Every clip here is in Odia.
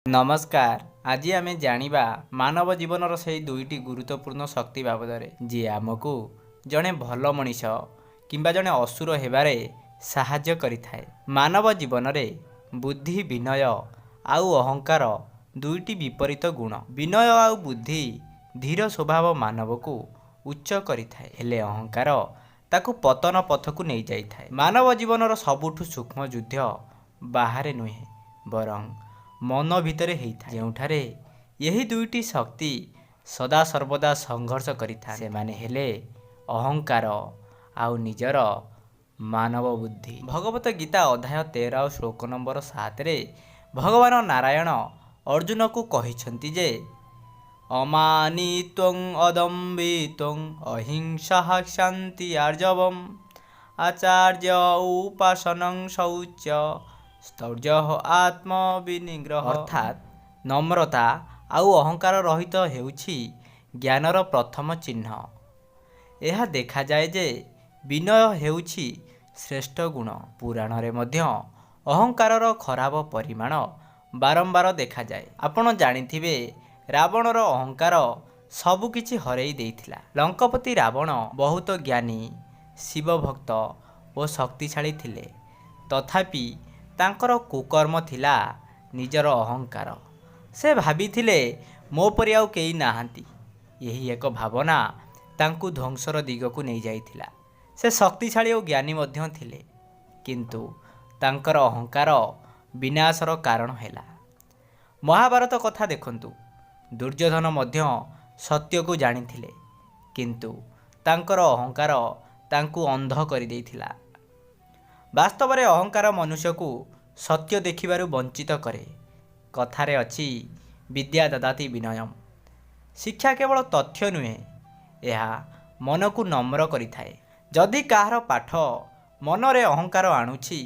ନମସ୍କାର। ଆଜି ଆମେ ଜାଣିବା ମାନବ ଜୀବନର ସେହି ଦୁଇଟି ଗୁରୁତ୍ୱପୂର୍ଣ୍ଣ ଶକ୍ତି ବାବଦରେ ଯିଏ ଆମକୁ ଜଣେ ଭଲ ମଣିଷ କିମ୍ବା ଜଣେ ଅସୁର ହେବାରେ ସାହାଯ୍ୟ କରିଥାଏ। ମାନବ ଜୀବନରେ ବୁଦ୍ଧି, ବିନୟ ଆଉ ଅହଙ୍କାର ଦୁଇଟି ବିପରୀତ ଗୁଣ। ବିନୟ ଆଉ ବୁଦ୍ଧି ଧୀର ସ୍ୱଭାବ ମାନବକୁ ଉଚ୍ଚ କରିଥାଏ, ହେଲେ ଅହଙ୍କାର ତାକୁ ପତନ ପଥକୁ ନେଇଯାଇଥାଏ। ମାନବ ଜୀବନର ସବୁଠୁ ସୂକ୍ଷ୍ମ ଯୁଦ୍ଧ ବାହାରେ ନୁହେଁ, ବରଂ ମନ ଭିତରେ ହେଇଥାଏ, ଯେଉଁଠାରେ ଏହି ଦୁଇଟି ଶକ୍ତି ସଦାସର୍ବଦା ସଂଘର୍ଷ କରିଥାଏ। ସେମାନେ ହେଲେ ଅହଙ୍କାର ଆଉ ନିଜର ମାନବ ବୁଦ୍ଧି। ଭଗବତ ଗୀତା ଅଧ୍ୟାୟ 13 ଆଉ ଶ୍ଲୋକ ନମ୍ବର 7ରେ ଭଗବାନ ନାରାୟଣ ଅର୍ଜୁନକୁ କହିଛନ୍ତି ଯେ ଅମାନିତ୍ୱଂ ଅଦମ୍ବିତ୍ୱଂ ଅହିଂସା ଶାନ୍ତି ଆର୍ଜବମ୍ ଆଚାର୍ଯ୍ୟ ଉପାସନଂ ଶୌଚ ସ୍ତୌର୍ଯ୍ୟ ଆତ୍ମବିନିଗ୍ରହ। ଅର୍ଥାତ୍ ନମ୍ରତା ଆଉ ଅହଙ୍କାର ରହିତ ହେଉଛି ଜ୍ଞାନର ପ୍ରଥମ ଚିହ୍ନ। ଏହା ଦେଖାଯାଏ ଯେ ବିନୟ ହେଉଛି ଶ୍ରେଷ୍ଠ ଗୁଣ। ପୁରାଣରେ ମଧ୍ୟ ଅହଙ୍କାରର ଖରାପ ପରିମାଣ ବାରମ୍ବାର ଦେଖାଯାଏ। ଆପଣ ଜାଣିଥିବେ, ରାବଣର ଅହଙ୍କାର ସବୁକିଛି ହରେଇ ଦେଇଥିଲା। ଲଙ୍କପତି ରାବଣ ବହୁତ ଜ୍ଞାନୀ, ଶିବଭକ୍ତ ଓ ଶକ୍ତିଶାଳୀ ଥିଲେ, ତଥାପି ତାଙ୍କର କୁକର୍ମ ଥିଲା ନିଜର ଅହଙ୍କାର। ସେ ଭାବିଥିଲେ, ମୋ ପରି ଆଉ କେହି ନାହାନ୍ତି। ଏହି ଏକ ଭାବନା ତାଙ୍କୁ ଧ୍ୱଂସର ଦିଗକୁ ନେଇଯାଇଥିଲା। ସେ ଶକ୍ତିଶାଳୀ ଓ ଜ୍ଞାନୀ ମଧ୍ୟ ଥିଲେ, କିନ୍ତୁ ତାଙ୍କର ଅହଙ୍କାର ବିନାଶର କାରଣ ହେଲା। ମହାଭାରତ କଥା ଦେଖନ୍ତୁ, ଦୁର୍ଯ୍ୟୋଧନ ମଧ୍ୟ ସତ୍ୟକୁ ଜାଣିଥିଲେ, କିନ୍ତୁ ତାଙ୍କର ଅହଙ୍କାର ତାଙ୍କୁ ଅନ୍ଧ କରିଦେଇଥିଲା। ବାସ୍ତବରେ ଅହଙ୍କାର ମନୁଷ୍ୟକୁ ସତ୍ୟ ଦେଖିବାରୁ ବଞ୍ଚିତ କରେ। କଥାରେ ଅଛି, ବିଦ୍ୟା ଦଦାତି ବିନୟମ୍। ଶିକ୍ଷା କେବଳ ତଥ୍ୟ ନୁହେଁ, ଏହା ମନକୁ ନମ୍ର କରିଥାଏ। ଯଦି କାହାର ପାଠ ମନରେ ଅହଙ୍କାର ଆଣୁଛି,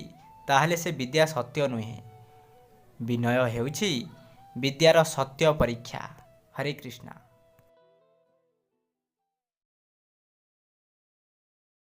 ତାହେଲେ ସେ ବିଦ୍ୟା ସତ୍ୟ ନୁହେଁ। ବିନୟ ହେଉଛି ବିଦ୍ୟାର ସତ୍ୟ ପରୀକ୍ଷା। ହରେ କୃଷ୍ଣ।